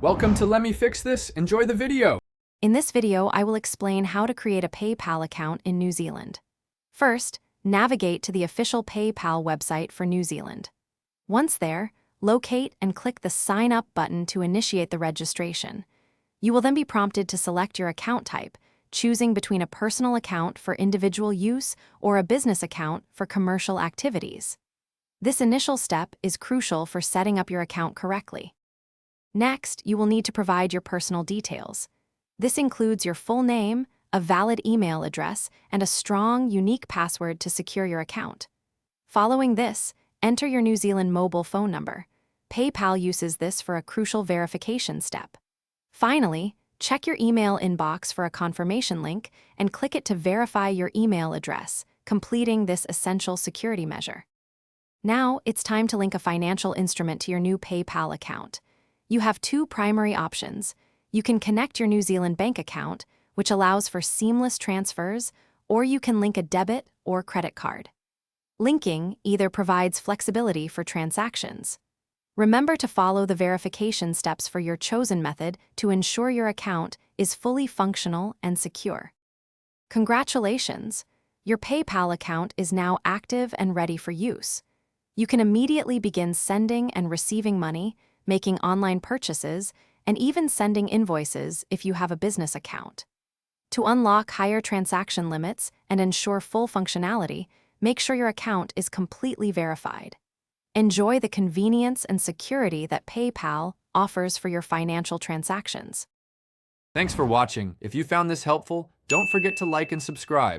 Welcome to Let Me Fix This. Enjoy the video. In this video, I will explain how to create a PayPal account in New Zealand. First, navigate to the official PayPal website for New Zealand. Once there, locate and click the Sign Up button to initiate the registration. You will then be prompted to select your account type, choosing between a personal account for individual use or a business account for commercial activities. This initial step is crucial for setting up your account correctly. Next, you will need to provide your personal details. This includes your full name, a valid email address, and a strong, unique password to secure your account. Following this, enter your New Zealand mobile phone number. PayPal uses this for a crucial verification step. Finally, check your email inbox for a confirmation link and click it to verify your email address, completing this essential security measure. Now, it's time to link a financial instrument to your new PayPal account. You have two primary options. You can connect your New Zealand bank account, which allows for seamless transfers, or you can link a debit or credit card. Linking either provides flexibility for transactions. Remember to follow the verification steps for your chosen method to ensure your account is fully functional and secure. Congratulations! Your PayPal account is now active and ready for use. You can immediately begin sending and receiving money, making online purchases, and even sending invoices if you have a business account. To unlock higher transaction limits and ensure full functionality, make sure your account is completely verified. Enjoy the convenience and security that PayPal offers for your financial transactions. Thanks for watching. If you found this helpful, don't forget to like and subscribe.